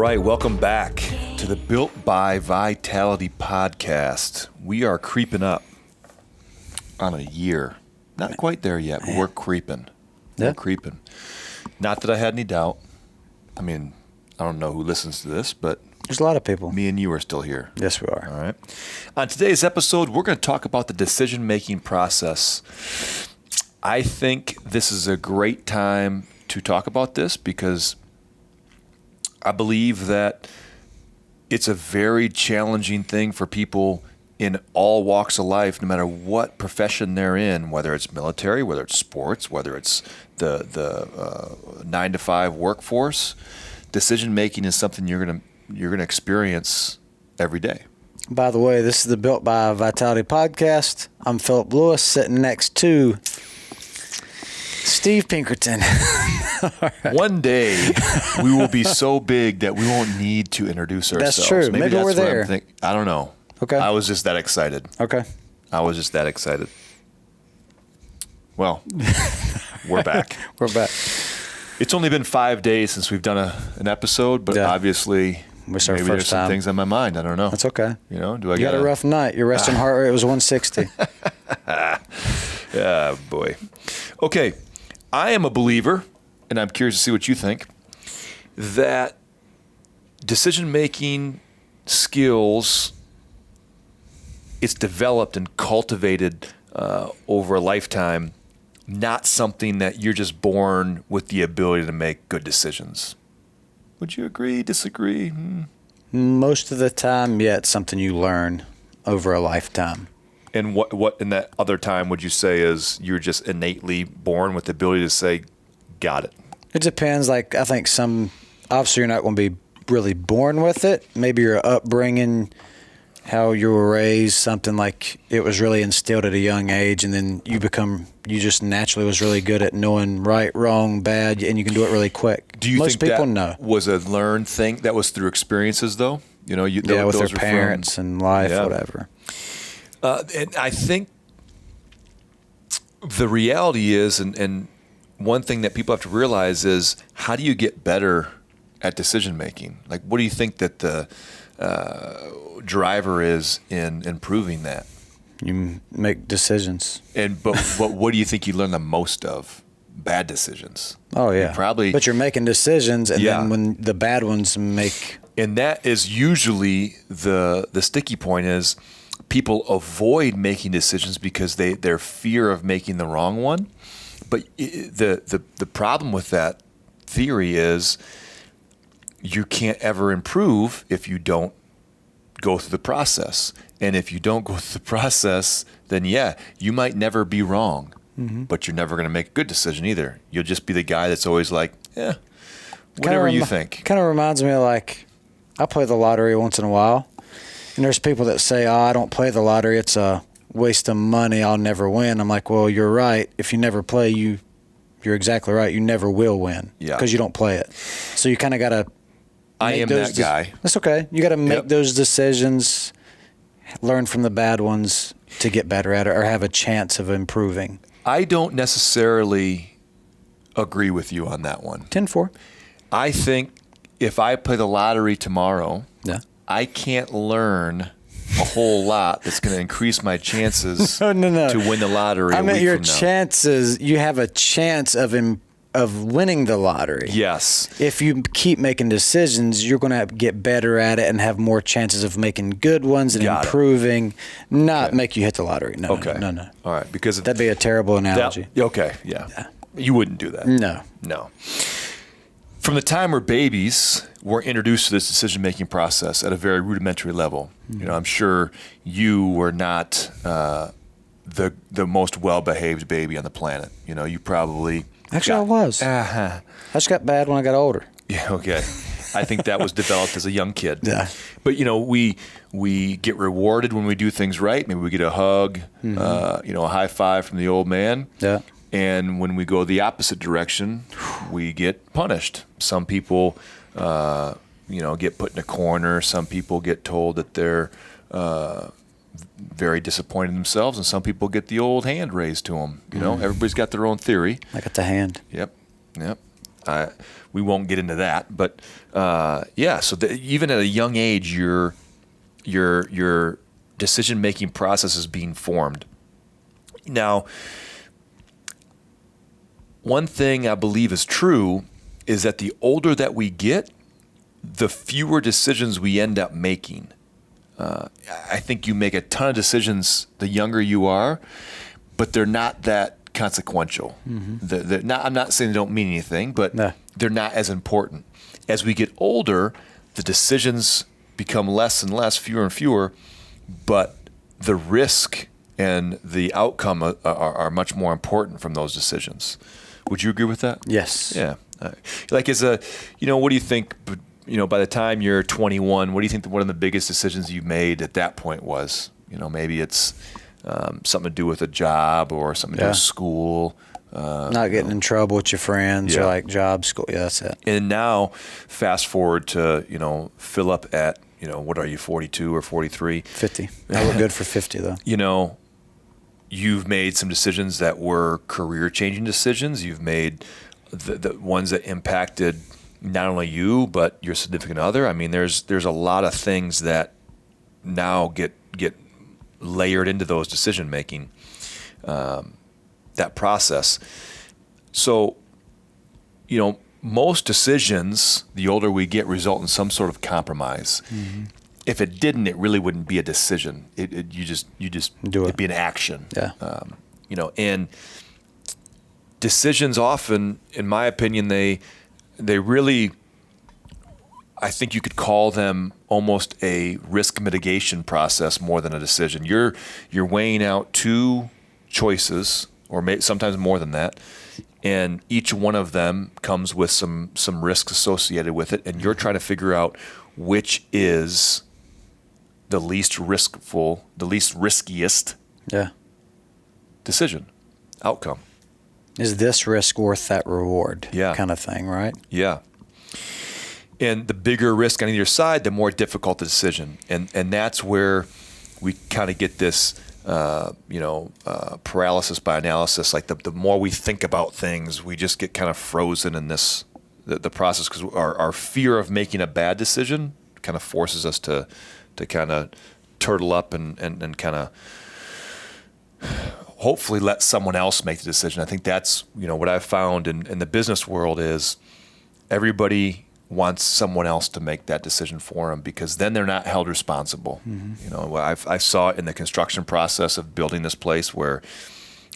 right, welcome back to the Built by Vitality podcast. We are creeping up on a year. Not quite there yet, but we're creeping. Yeah. We're creeping. Not that I had any doubt. I mean, I don't know who listens to this, but There's a lot of people. me and you are still here. Yes, we are. All right. On today's episode, we're going to talk about the decision-making process. I think this is a great time to talk about this because I believe that it's a very challenging thing for people in all walks of life, no matter what profession they're in, whether it's military, whether it's sports, whether it's the 9-to-5 workforce. Decision-making is something you're gonna experience every day. By the way, this is the Built by Vitality podcast. I'm Philip Lewis, sitting next to Steve Pinkerton. Right. One day, we will be so big that we won't need to introduce ourselves. That's true. Maybe we're what there. I'm thinking. I don't know. Okay. I was just that excited. Okay. Well, we're back. We're back. It's only been 5 days since we've done an episode, but obviously It's our maybe first there's some time. things on my mind. I don't know. That's okay. You know, You had a rough night. Your resting heart rate was 160. Yeah, boy. Okay, I am a believer, and I'm curious to see what you think, that decision-making skills, it's developed and cultivated over a lifetime, not something that you're just born with the ability to make good decisions. Would you agree, disagree? Most of the time, yeah, it's something you learn over a lifetime. And what in that other time would you say is you're just innately born with the ability to say, got it? It depends. Like, I think obviously you're not going to be really born with it. Maybe your upbringing, how you were raised, something like it was really instilled at a young age, and then you just naturally was really good at knowing right, wrong, bad, and you can do it really quick. Do you Most think people that know. was a learned thing? That was through experiences, though? You know, with those their are parents from, and life, yeah. whatever. And I think the reality is, and one thing that people have to realize is, how do you get better at decision making? Like, what do you think that the driver is in improving that? You make decisions. But what do you think you learn the most of? Bad decisions. Oh, yeah. But you're making decisions, and Yeah. then when the bad ones make... And that is usually the sticky point is people avoid making decisions because their fear of making the wrong one. But the problem with that theory is you can't ever improve if you don't go through the process. And if you don't go through the process, then you might never be wrong, but you're never going to make a good decision either. You'll just be the guy that's always like, whatever you think. Kind of reminds me of, like, I play the lottery once in a while, and there's people that say, I don't play the lottery. It's a waste of money. I'll never win. I'm like, well, you're right. If you never play, you're exactly right. You never will win because you don't play it. So you kind of got to I am that guy. That's okay. You got to make those decisions, learn from the bad ones to get better at it or have a chance of improving. I don't necessarily agree with you on that one. 10-4. I think if I play the lottery tomorrow, Yeah. I can't learn a whole lot that's going to increase my chances No. to win the lottery. I meant your from now. chances. You have a chance of winning the lottery. Yes. If you keep making decisions, you're going to get better at it and have more chances of making good ones and improving. Not make you hit the lottery. No. Okay. No. All right. Because That'd be a terrible analogy. Okay. Yeah. You wouldn't do that. No. From the time we're babies, we're introduced to this decision-making process at a very rudimentary level. Mm-hmm. You know, I'm sure you were not the most well-behaved baby on the planet. You know, you probably... Actually, I was. I just got bad when I got older. Yeah, okay. I think that was developed as a young kid. Yeah. But, you know, we get rewarded when we do things right. Maybe we get a hug, a high five from the old man. Yeah. And when we go the opposite direction, we get punished. Some people, get put in a corner. Some people get told that they're very disappointed in themselves, and some people get the old hand raised to them. You know, everybody's got their own theory. I got the hand. Yep. We won't get into that, but so even at a young age, your decision-making process is being formed. Now, one thing I believe is true is that the older that we get, the fewer decisions we end up making. I think you make a ton of decisions the younger you are, but they're not that consequential. I'm not saying they don't mean anything, but they're not as important. As we get older, the decisions become less and less, fewer and fewer, but the risk and the outcome are much more important from those decisions. Would you agree with that? Yes. Yeah. Like what do you think, by the time you're 21, what do you think one of the biggest decisions you made at that point was? Maybe it's something to do with a job or something to do with school. Not getting in trouble with your friends or like job, school. Yeah, that's it. And now fast forward to, Philip at, what are you, 42 or 43? 50. I look good for 50 though. You've made some decisions that were career-changing decisions. You've made the ones that impacted not only you, but your significant other. I mean, there's a lot of things that now get layered into those decision-making, that process. So, most decisions, the older we get, result in some sort of compromise. Mm-hmm. If it didn't, it really wouldn't be a decision. You just do it. It'd be an action. Yeah. And decisions often, in my opinion, they really, I think you could call them almost a risk mitigation process more than a decision. You're weighing out two choices, or sometimes more than that, and each one of them comes with some risks associated with it, and you're trying to figure out which is the least riskiest decision, outcome. Is this risk worth that reward? Yeah. Kind of thing, right? Yeah. And the bigger risk on either side, the more difficult the decision. And that's where we kind of get this, paralysis by analysis. Like the more we think about things, we just get kind of frozen in the process, because our fear of making a bad decision kind of forces us to kind of turtle up and kind of hopefully let someone else make the decision. I think that's, what I've found in the business world is everybody wants someone else to make that decision for them, because then they're not held responsible. Mm-hmm. I saw it in the construction process of building this place where,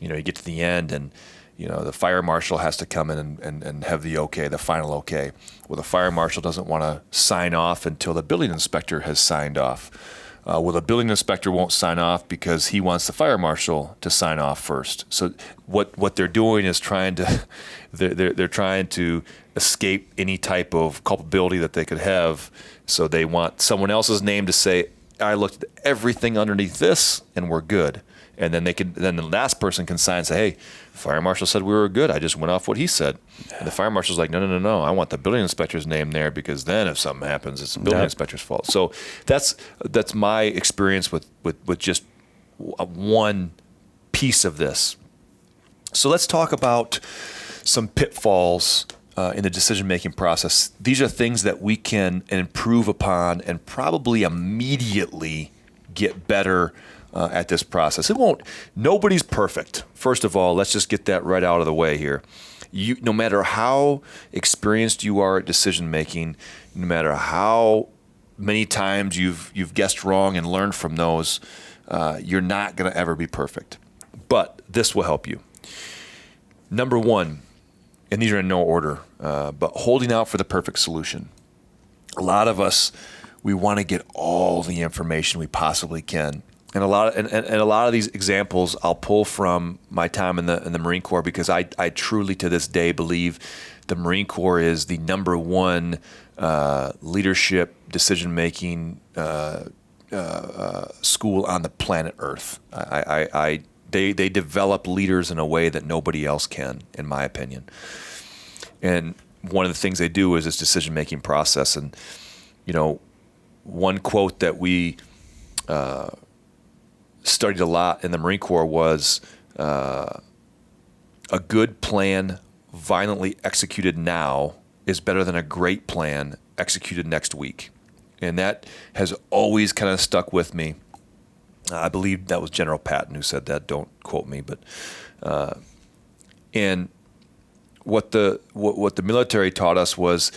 you get to the end and, the fire marshal has to come in and have the final okay. Well, the fire marshal doesn't want to sign off until the building inspector has signed off. The building inspector won't sign off because he wants the fire marshal to sign off first. So what they're doing is they're trying to escape any type of culpability that they could have. So they want someone else's name to say, I looked at everything underneath this and we're good. And then then the last person can sign and say, hey, the fire marshal said we were good. I just went off what he said. And the fire marshal's like, no. I want the building inspector's name there, because then if something happens, it's the building inspector's fault. So that's my experience with just one piece of this. So let's talk about some pitfalls in the decision-making process. These are things that we can improve upon and probably immediately get better at this process. Nobody's perfect. First of all, let's just get that right out of the way here. No matter how experienced you are at decision making, no matter how many times you've guessed wrong and learned from those, you're not going to ever be perfect. But this will help you. Number one, and these are in no order, but holding out for the perfect solution. A lot of us, we want to get all the information we possibly can. And a lot of these examples I'll pull from my time in the Marine Corps, because I truly to this day believe the Marine Corps is the number one leadership decision making school on the planet Earth. They develop leaders in a way that nobody else can, in my opinion. And one of the things they do is this decision making process. And one quote that we studied a lot in the Marine Corps was a good plan violently executed now is better than a great plan executed next week. And that has always kind of stuck with me. I believe that was General Patton who said that. Don't quote me, but and what the military taught us was,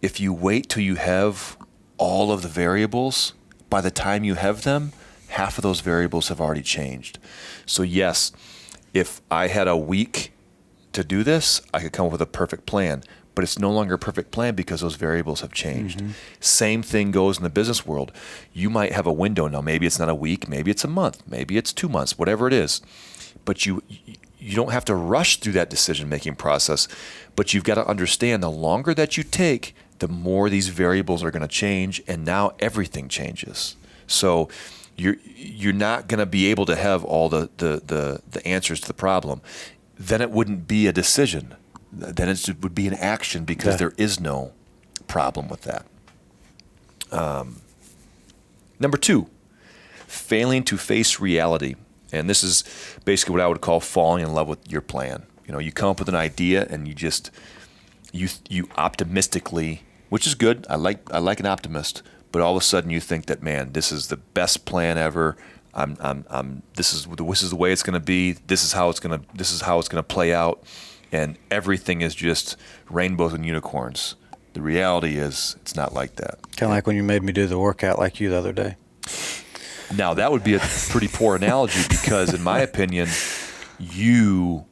if you wait till you have all of the variables, by the time you have them, half of those variables have already changed. So yes, if I had a week to do this, I could come up with a perfect plan. But it's no longer a perfect plan because those variables have changed. Mm-hmm. Same thing goes in the business world. You might have a window now. Maybe it's not a week. Maybe it's a month. Maybe it's 2 months. Whatever it is. But you don't have to rush through that decision-making process. But you've got to understand, the longer that you take, the more these variables are going to change. And now everything changes. So you're not going to be able to have all the answers to the problem. Then it wouldn't be a decision. Then it would be an action, because there is no problem with that. Number 2, failing to face reality. And this is basically what I would call falling in love with your plan. You come up with an idea and you optimistically, which is good. I like an optimist, but all of a sudden you think that, man, this is the best plan ever. This is the way it's going to be. This is how it's going to play out. And everything is just rainbows and unicorns. The reality is, it's not like that. Kind of like when you made me do the workout like you the other day. Now, that would be a pretty poor analogy, because in my opinion, you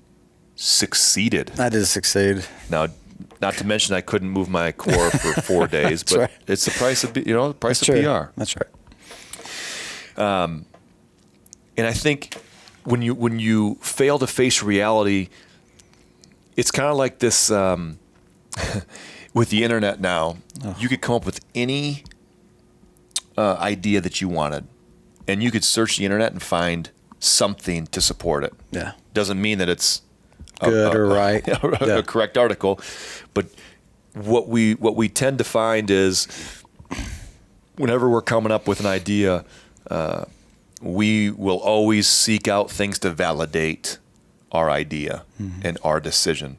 succeeded. I did succeed. Now, not to mention I couldn't move my core for 4 days, but right. It's the price of That's of true. PR. That's right. And I think when you fail to face reality, it's kind of like this with the internet now. Oh. You could come up with any idea that you wanted, and you could search the internet and find something to support it. Yeah. Doesn't mean that it's good or right. A correct article, but what we tend to find is, whenever we're coming up with an idea, we will always seek out things to validate our idea and our decision.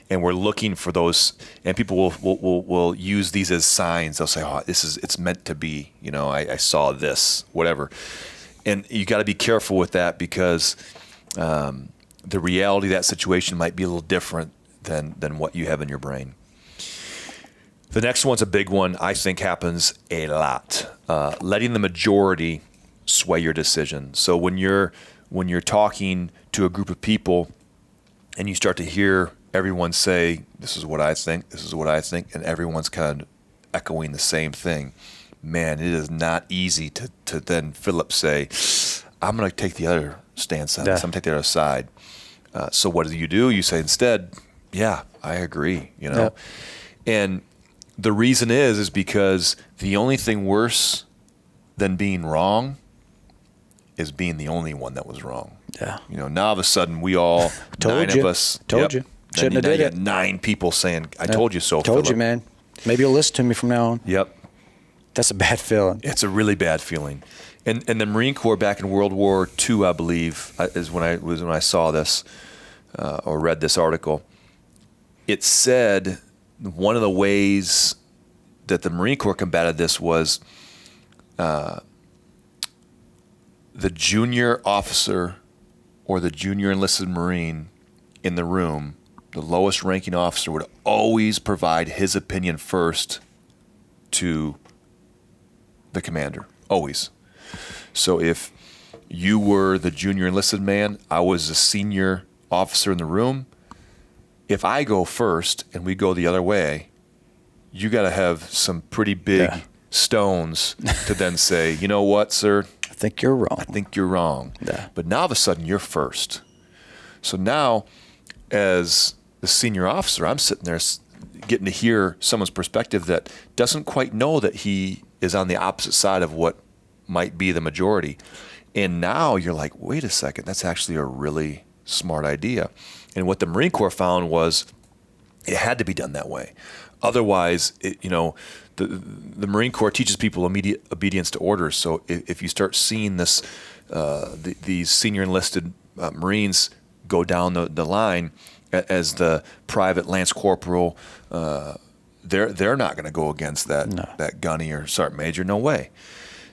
And we're looking for those, and people will use these as signs. They'll say, "Oh, it's meant to be." I saw this, whatever. And you got to be careful with that, because the reality of that situation might be a little different than what you have in your brain. The next one's a big one. I think happens a lot. Letting the majority sway your decision. So when you're talking to a group of people, and you start to hear everyone say, "This is what I think, this is what I think," and everyone's kind of echoing the same thing, man, it is not easy to then Philip say, "I'm going to take the other stance on this. I'm going to take the other side." So what do? You say instead, "Yeah, I agree," Yep. And the reason is because the only thing worse than being wrong is being the only one that was wrong. Yeah. Now all of a sudden we all, told 9 you. of us. Told you. Shouldn't have did it. 9 people saying, "I told you so, Told Philip." you, man. Maybe you'll listen to me from now on. Yep. That's a bad feeling. It's a really bad feeling. And the Marine Corps back in World War II, I believe, is when I saw this or read this article. It said one of the ways that the Marine Corps combated this was the junior officer or the junior enlisted Marine in the room, the lowest ranking officer, would always provide his opinion first to the commander. Always. So if you were the junior enlisted man, I was the senior officer in the room. If I go first and we go the other way, you got to have some pretty big stones to then say, "You know what, sir? I think you're wrong. I think you're wrong." Yeah. But now all of a sudden you're first. So now, as the senior officer, I'm sitting there getting to hear someone's perspective that doesn't quite know that he is on the opposite side of what might be the majority. And now you're like, wait a second, that's actually a really smart idea. And what the Marine Corps found was it had to be done that way. Otherwise, the Marine Corps teaches people immediate obedience to orders. So if you start seeing this, these senior enlisted Marines go down the line, as the private lance corporal, they're not going to go against that gunny or sergeant major. No way.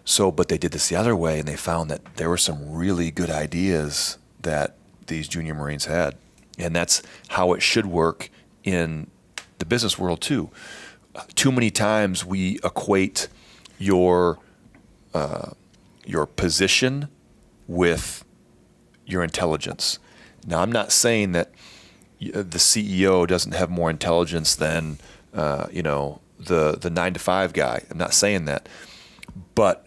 So, but they did this the other way, and they found that there were some really good ideas that these junior Marines had, and that's how it should work in the business world too. Too many times we equate your position with your intelligence. Now, I'm not saying that the CEO doesn't have more intelligence than the 9-to-5 guy. I'm not saying that, but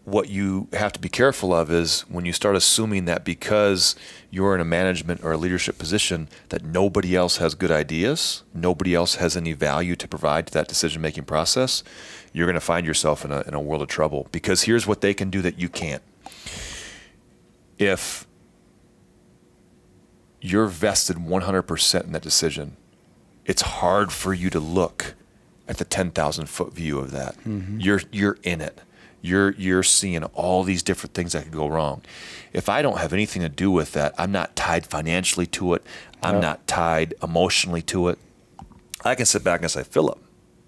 what you have to be careful of is when you start assuming that because you're in a management or a leadership position that nobody else has good ideas, nobody else has any value to provide to that decision-making process, you're going to find yourself in a world of trouble. Because here's what they can do that you can't. If you're vested 100% in that decision, it's hard for you to look at the 10,000-foot view of that. Mm-hmm. You're in it. You're seeing all these different things that could go wrong. If I don't have anything to do with that, I'm not tied financially to it. I'm not tied emotionally to it. I can sit back and say, Philip,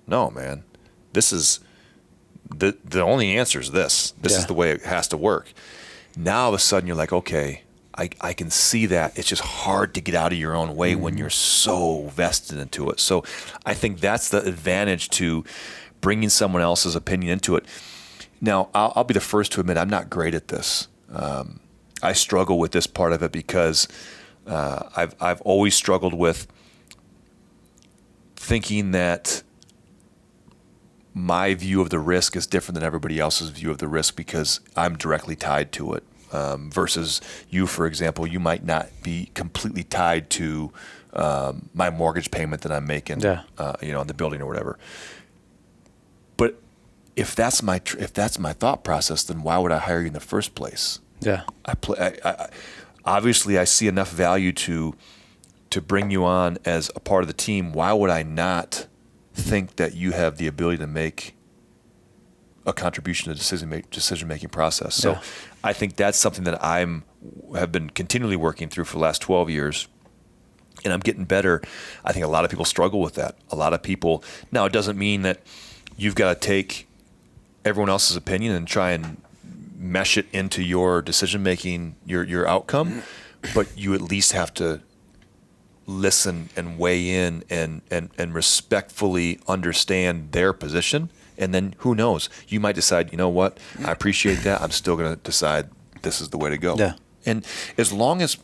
no, man, this is the only answer is this. This is the way it has to work. Now all of a sudden you're like, okay, I can see that. It's just hard to get out of your own way when you're so vested into it. So I think that's the advantage to bringing someone else's opinion into it. Now, I'll be the first to admit I'm not great at this. I struggle with this part of it because I've always struggled with thinking that my view of the risk is different than everybody else's view of the risk because I'm directly tied to it. Versus you, for example, you might not be completely tied to my mortgage payment that I'm making, on the building or whatever. But if that's my thought process, then why would I hire you in the first place? Yeah. Obviously, I see enough value to bring you on as a part of the team. Why would I not think that you have the ability to make a contribution to the decision-making process? So I think that's something that have been continually working through for the last 12 years, and I'm getting better. I think a lot of people struggle with that. A lot of people, now it doesn't mean that you've got to take everyone else's opinion and try and mesh it into your decision-making, your outcome, but you at least have to listen and weigh in and respectfully understand their position. And then who knows? You might decide, you know what? I appreciate that. I'm still going to decide this is the way to go. Yeah. And as long as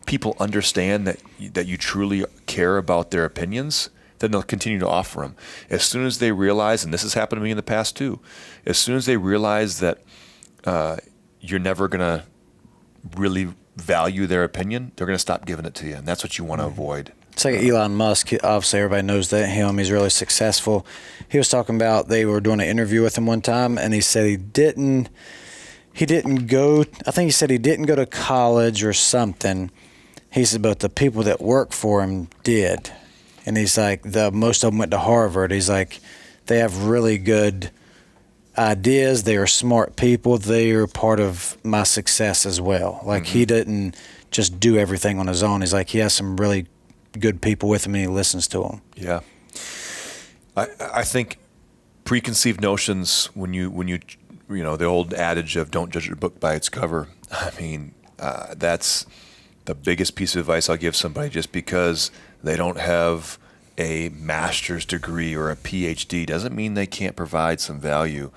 people understand that you truly care about their opinions, then they'll continue to offer them. As soon as they realize, and this has happened to me in the past too, as soon as they realize that you're never going to really value their opinion, they're going to stop giving it to you. And that's what you want to avoid. It's like Elon Musk. Obviously, everybody knows that him. He's really successful. He was talking about they were doing an interview with him one time, and he said he didn't go. I think he said he didn't go to college or something. He said, but the people that work for him did, and he's like, most of them went to Harvard. He's like, they have really good ideas. They are smart people. They are part of my success as well. Like he didn't just do everything on his own. He's like, he has some really good people with him and he listens to them. Yeah. I think preconceived notions, when you the old adage of don't judge a book by its cover. I mean, that's the biggest piece of advice I'll give somebody. Just because they don't have a master's degree or a PhD doesn't mean they can't provide some value.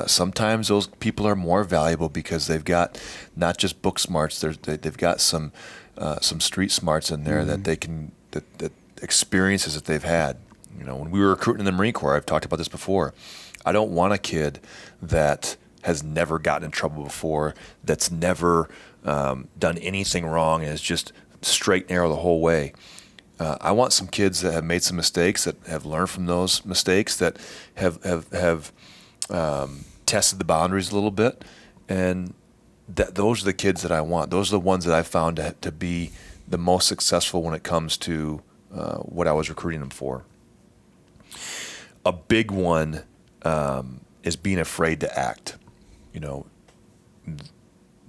Sometimes those people are more valuable because they've got not just book smarts, they've got some street smarts in there that they can, that experiences that they've had. When we were recruiting in the Marine Corps, I've talked about this before. I don't want a kid that has never gotten in trouble before, that's never done anything wrong and is just straight and narrow the whole way. I want some kids that have made some mistakes, that have learned from those mistakes, that have tested the boundaries a little bit, and those are the kids that I want. Those are the ones that I found to be the most successful when it comes to what I was recruiting them for. A big one is being afraid to act.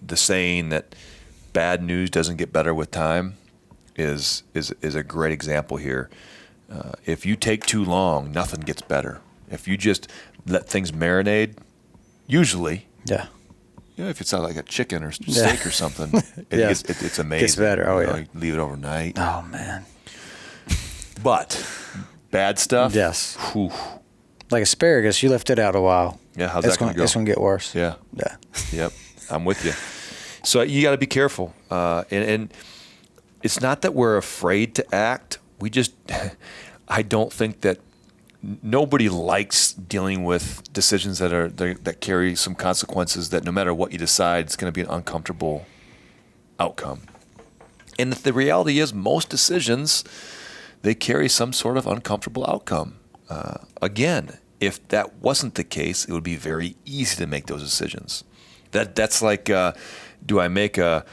The saying that bad news doesn't get better with time is a great example here. If you take too long, nothing gets better. If you just let things marinate, usually, Yeah. if it's not like a chicken or steak or something, it's amazing. Gets better. Oh, yeah. You leave it overnight. Oh, man. But bad stuff. Yes. Whew. Like asparagus, you left it out a while. Yeah, how's It's that going to go? It's going to get worse. Yeah. Yeah. Yep. I'm with you. So you got to be careful. And it's not that we're afraid to act. I don't think that nobody likes dealing with decisions that carry some consequences that no matter what you decide, it's going to be an uncomfortable outcome. And the reality is most decisions, they carry some sort of uncomfortable outcome. Again, if that wasn't the case, it would be very easy to make those decisions. That's like, do I make a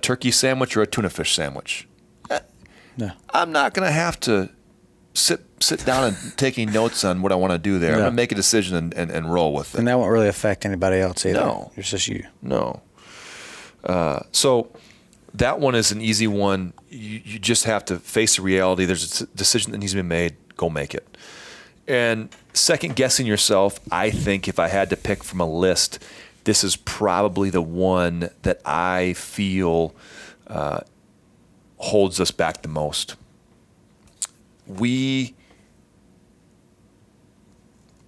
turkey sandwich or a tuna fish sandwich? No. I'm not going to have to sit down and taking notes on what I want to do there. I'm going to make a decision and roll with it. And that won't really affect anybody else either. No. It's just you. No. So that one is an easy one. You just have to face the reality. There's a decision that needs to be made. Go make it. And second guessing yourself, I think if I had to pick from a list, this is probably the one that I feel holds us back the most. We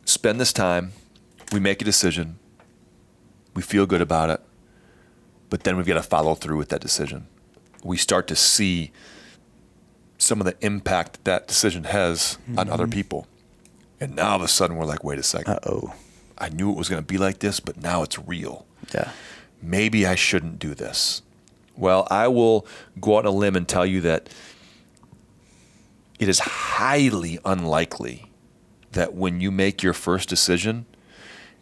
spend this time, we make a decision, we feel good about it, but then we've got to follow through with that decision. We start to see some of the impact that decision has on other people. And now all of a sudden we're like, wait a second. Uh-oh. I knew it was going to be like this, but now it's real. Yeah. Maybe I shouldn't do this. Well, I will go out on a limb and tell you that it is highly unlikely that when you make your first decision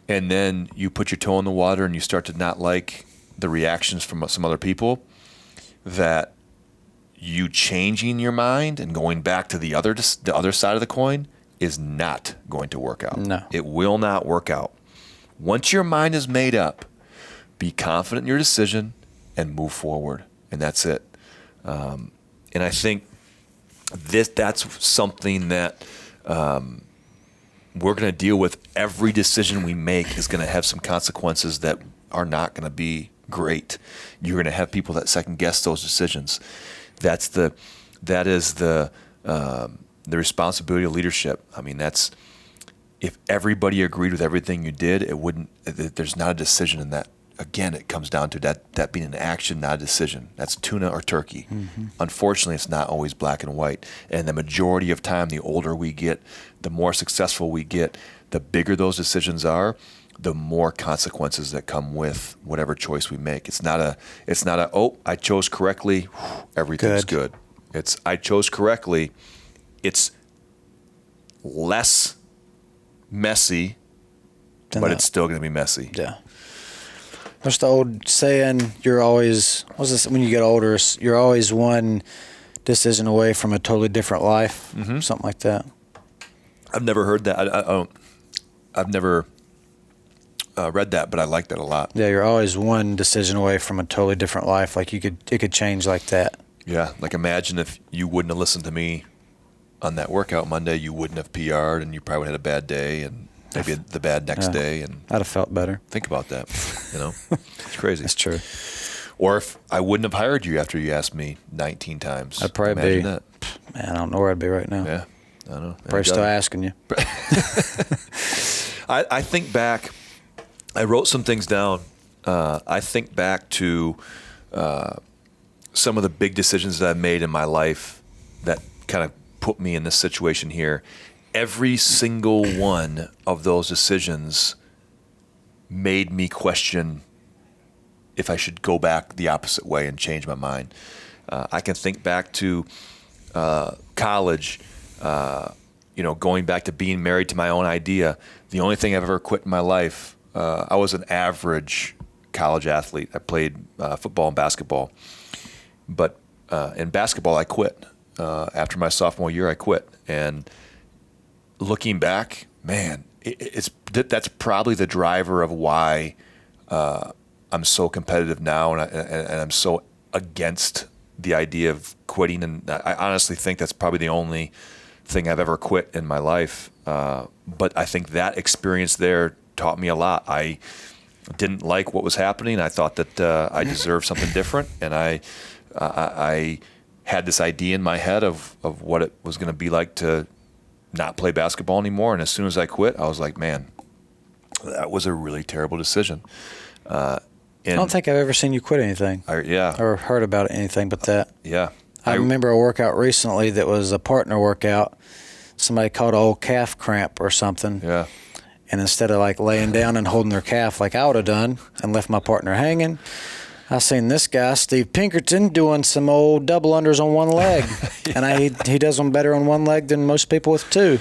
and then you put your toe in the water and you start to not like the reactions from some other people, that you changing your mind and going back to the other side of the coin is not going to work out. No. It will not work out. Once your mind is made up, be confident in your decision and move forward. And that's it. And I think that's something that we're going to deal with. Every decision we make is going to have some consequences that are not going to be great. You're going to have people that second guess those decisions. That is the responsibility of leadership. I mean, if everybody agreed with everything you did, there's not a decision in that. Again, it comes down to that being an action, not a decision. That's tuna or turkey. Mm-hmm. Unfortunately, it's not always black and white. And the majority of time, the older we get, the more successful we get, the bigger those decisions are, the more consequences that come with whatever choice we make. It's not a oh, I chose correctly, everything's good. It's I chose correctly. It's less messy, but it's still going to be messy. Yeah. There's the old saying, you're always, when you get older, you're always one decision away from a totally different life, something like that. I've never heard that. I've never read that, but I like that a lot. Yeah, you're always one decision away from a totally different life. Like it could change like that. Yeah, like imagine if you wouldn't have listened to me on that workout Monday, you wouldn't have PR'd, and you probably would have had a bad day, and maybe the bad next day. And I'd have felt better. Think about that. It's crazy. It's true. Or if I wouldn't have hired you after you asked me 19 times. I'd probably Imagine that. Man, I don't know where I'd be right now. Yeah, I don't know. Probably still asking you. I think back. I wrote some things down. I think back to some of the big decisions that I've made in my life that kind of put me in this situation here. Every single one of those decisions made me question if I should go back the opposite way and change my mind. I can think back to college, going back to being married to my own idea. The only thing I've ever quit in my life, I was an average college athlete. I played football and basketball. But in basketball, I quit. After my sophomore year, I quit. And looking back, man, that's probably the driver of why I'm so competitive now and I'm so against the idea of quitting, and I honestly think that's probably the only thing I've ever quit in my life. But I think that experience there taught me a lot. I didn't like what was happening. I thought that I deserved something different, and I had this idea in my head of what it was going to be like to not play basketball anymore. And as soon as I quit, I was like, man, that was a really terrible decision. I don't think I've ever seen you quit anything. Yeah. Or heard about anything but that. Yeah. I remember a workout recently that was a partner workout. Somebody caught an old calf cramp or something. Yeah. And instead of like laying down and holding their calf like I would have done and left my partner hanging, I seen this guy, Steve Pinkerton, doing some old double unders on one leg. Yeah. And he does them better on one leg than most people with two.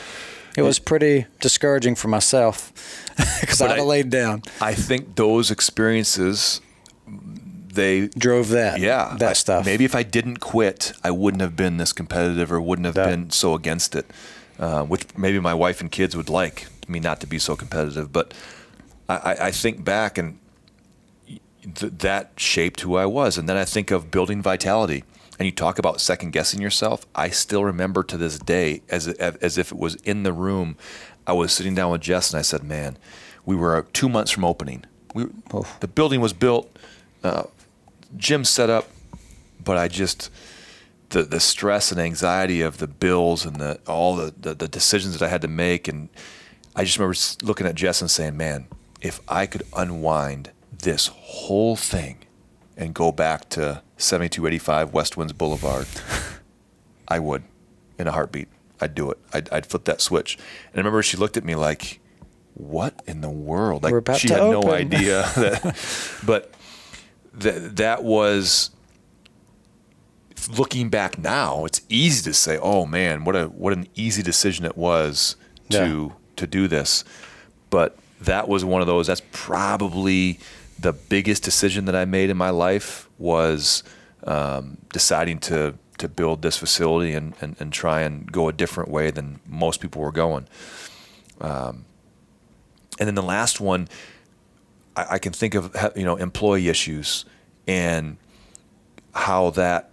It was pretty discouraging for myself because I'd have laid down. I think those experiences, they drove that stuff. Maybe if I didn't quit, I wouldn't have been this competitive or wouldn't have been so against it, which maybe my wife and kids would like me not to be so competitive. But I think back, and that shaped who I was. And then I think of building vitality. And you talk about second guessing yourself. I still remember to this day, as if it was in the room. I was sitting down with Jess, and I said, "Man, we were 2 months from opening. The building was built, gym set up, but I just the stress and anxiety of the bills and all the decisions that I had to make, and I just remember looking at Jess and saying, "Man, if I could unwind this whole thing and go back to 7285 West Winds Boulevard, I would, in a heartbeat. I'd do it. I'd flip that switch." And I remember she looked at me like, "What in the world?" Like she had no idea that. But that was, looking back now, it's easy to say, "Oh man, what an easy decision it was to do this." But that was one of those. That's probably the biggest decision that I made in my life, was deciding to build this facility and try and go a different way than most people were going. And then the last one, I can think of, employee issues and how that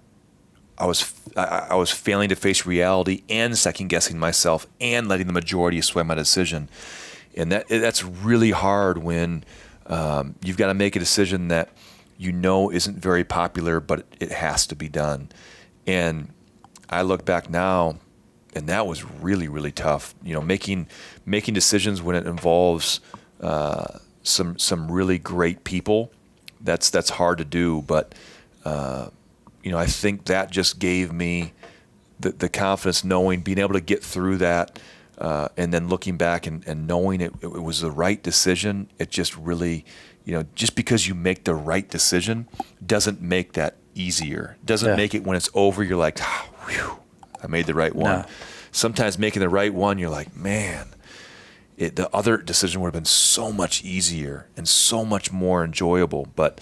I was failing to face reality and second guessing myself and letting the majority sway my decision. And that's really hard when you've got to make a decision that isn't very popular, but it has to be done. And I look back now, and that was really, really tough. Making decisions when it involves some really great people, that's hard to do. But I think that just gave me the confidence, being able to get through that, and then looking back and knowing it was the right decision. It just really, just because you make the right decision doesn't make that easier. Doesn't make it, when it's over, you're like, whew, I made the right one. No. Sometimes making the right one, you're like, man, the other decision would have been so much easier and so much more enjoyable. But,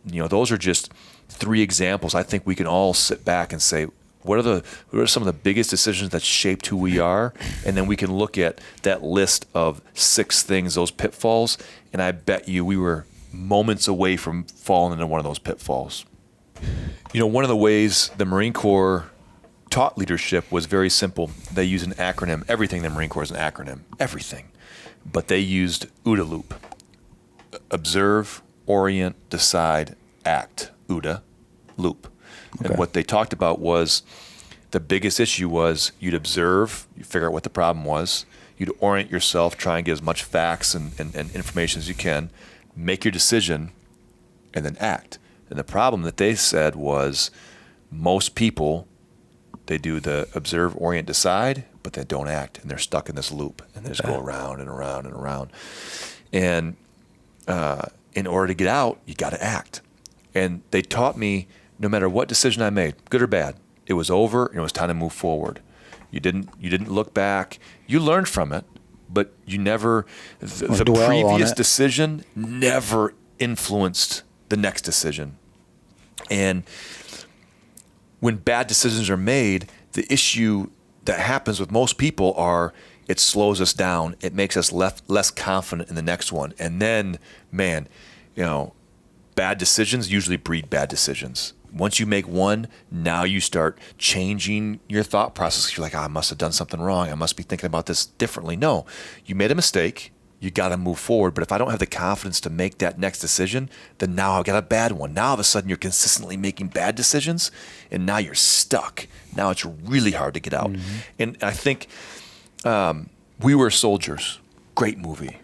those are just 3 examples. I think we can all sit back and say, what are some of the biggest decisions that shaped who we are? And then we can look at that list of 6 things, those pitfalls, and I bet you we were moments away from falling into one of those pitfalls. One of the ways the Marine Corps taught leadership was very simple. They use an acronym. Everything in the Marine Corps is an acronym. Everything. But they used OODA loop. Observe, orient, decide, act. OODA loop. Okay. And what they talked about was, the biggest issue was, you'd observe, you figure out what the problem was, you'd orient yourself, try and get as much facts and information as you can, make your decision, and then act. And the problem that they said was, most people, they do the observe, orient, decide, but they don't act, and they're stuck in this loop, and they just go around and around and around. And in order to get out, you got to act. And they taught me, no matter what decision I made, good or bad, it was over and it was time to move forward. You didn't look back. You learned from it, but you never, the previous decision never influenced the next decision. And when bad decisions are made, the issue that happens with most people are, it slows us down. It makes us less confident in the next one. And then, man, bad decisions usually breed bad decisions. once you make one, now you start changing your thought process. You're like, I must have done something wrong. I must be thinking about this differently. No, you made a mistake. You got to move forward. But if I don't have the confidence to make that next decision, then now I've got a bad one. Now all of a sudden you're consistently making bad decisions, and now you're stuck. Now it's really hard to get out. Mm-hmm. And I think We Were Soldiers, great movie.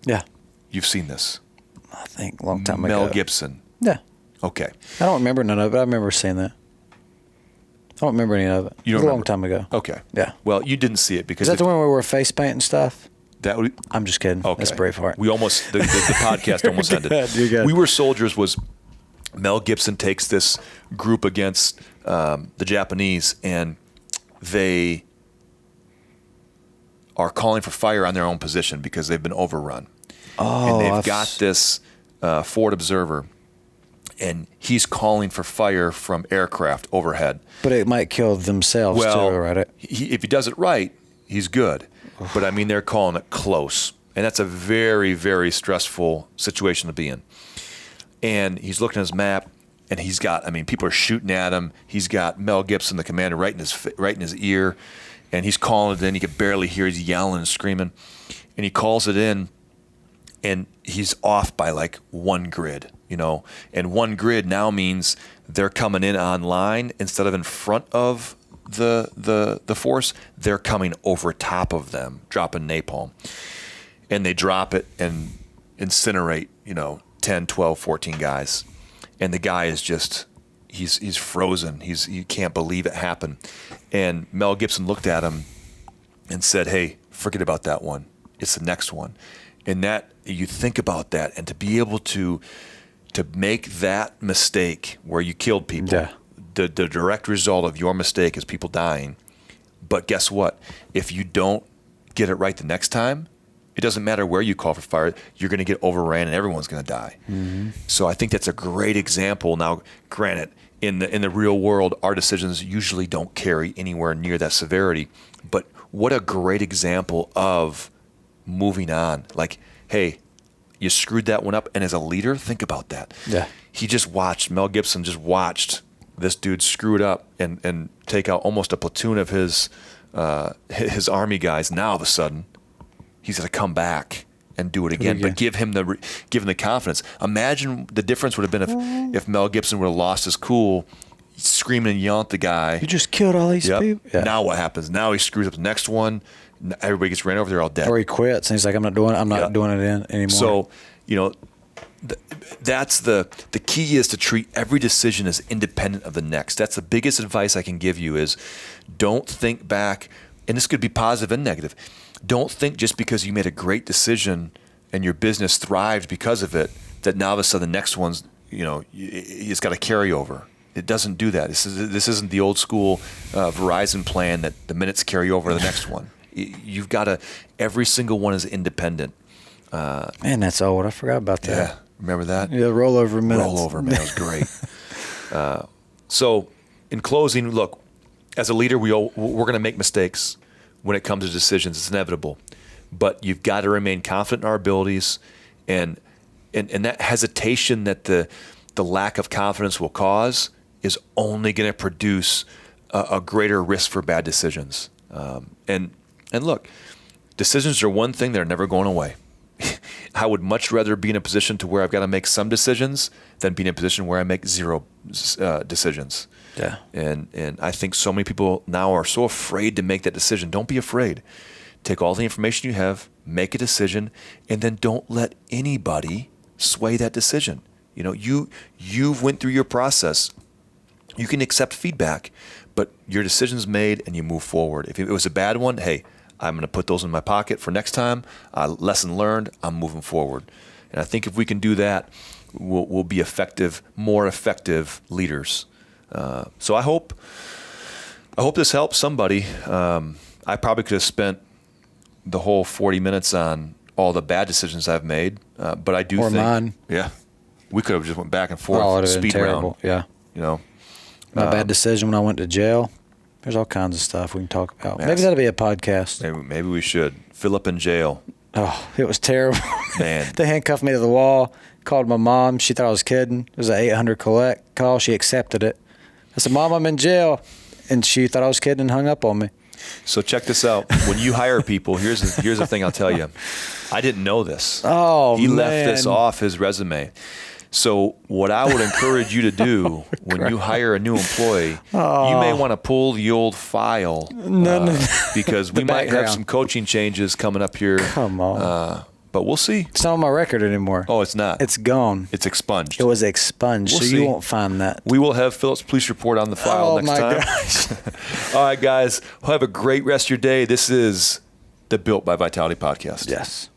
Yeah. You've seen this. I think a long time ago. Mel Gibson. Yeah. Okay. I don't remember none of it, but I remember seeing that. I don't remember any of it. You don't it was a long remember? time ago. Okay. Yeah. Well, you didn't see it because Is that the one where we were face painting stuff? that would, I'm just kidding. okay. That's Braveheart. We almost the podcast almost ended. You're good. We Were Soldiers was Mel Gibson takes this group against the Japanese, and they are calling for fire on their own position because they've been overrun. Oh, And they've got this forward observer, and he's calling for fire from aircraft overhead. But it might kill themselves Well, too, right? if he does it right, he's good. But I mean, they're calling it close, and that's a very, very stressful situation to be in. And he's looking at his map, and he's got, I mean, people are shooting at him. He's got Mel Gibson, the commander, right in his ear, and he's calling it in. He could barely hear. He's yelling and screaming, and he calls it in, and he's off by like one grid, you know. And one grid now means they're coming in on line instead of in front of the force. They're coming over top of them, dropping napalm, and they drop it and incinerate, 10, 12, 14 guys. And the guy is just, he's frozen. You can't believe it happened. And Mel Gibson looked at him and said, hey, forget about that one. It's the next one. And that, you think about that, and to be able to make that mistake where you killed people, Yeah. the direct result of your mistake is people dying. But guess what? If you don't get it right the next time, it doesn't matter where you call for fire, you're going to get overran and everyone's going to die. Mm-hmm. So I think that's a great example. Now, granted, in the real world, our decisions usually don't carry anywhere near that severity. But what a great example of moving on. Like, hey, you screwed that one up. And as a leader, think about that. Yeah. Mel Gibson just watched this dude screw it up and take out almost a platoon of his army guys. Now all of a sudden, he's going to come back and do it again. But give him the confidence. Imagine the difference would have been if Mel Gibson would have lost his cool, screaming and yelling at the guy. You just killed all these people. Yeah. Now what happens? Now he screws up the next one. Everybody gets ran over. They're all dead. Or he quits and he's like, I'm not doing it anymore. So, that's the key is to treat every decision as independent of the next. That's the biggest advice I can give you is don't think back, and this could be positive and negative. Don't think just because you made a great decision and your business thrived because of it, that now all of a sudden the next one's, it's got a carryover. It doesn't do that. This isn't the old school Verizon plan that the minutes carry over to the next one. You've got to, every single one is independent. Man, that's old. I forgot about that. Yeah, remember that? Yeah, rollover minutes. Rollover, man, it was great. So, in closing, look, as a leader, we're going to make mistakes when it comes to decisions. It's inevitable, but you've got to remain confident in our abilities, and that hesitation that the lack of confidence will cause is only going to produce a greater risk for bad decisions. And look, decisions are one thing; they're never going away. I would much rather be in a position to where I've got to make some decisions than be in a position where I make zero decisions. Yeah. And I think so many people now are so afraid to make that decision. Don't be afraid. Take all the information you have, make a decision, and then don't let anybody sway that decision. You've went through your process. You can accept feedback, but your decision's made and you move forward. If it was a bad one, hey, I'm going to put those in my pocket for next time. Lesson learned, I'm moving forward. And I think if we can do that, we'll be more effective leaders. So I hope this helps somebody. I probably could have spent the whole 40 minutes on all the bad decisions I've made, but I do think mine. Yeah, we could have just went back and forth. Oh, it would have been speed terrible. round. Yeah. My bad decision when I went to jail. There's all kinds of stuff we can talk about. Yes. Maybe that'll be a podcast. Maybe we should. Philip in jail. Oh, it was terrible. Man. They handcuffed me to the wall, Called my mom. She thought I was kidding. It was an 800 collect call. She accepted it. I said, Mom, I'm in jail. And she thought I was kidding and hung up on me. So check this out. When you hire people, here's the thing I'll tell you. I didn't know this. Oh, he man. left this off his resume. So what I would encourage you to do when you hire a new employee, you may want to pull the old file because we might have background. some coaching changes coming up here. Come on. But we'll see. It's not on my record anymore. Oh, it's not. It's gone. It's expunged. It was expunged, We'll so see. you won't find that. We will have Phillips Police Report on the file Oh, next my time. gosh. All right, guys. Have a great rest of your day. This is the Built by Vitality podcast. Yes.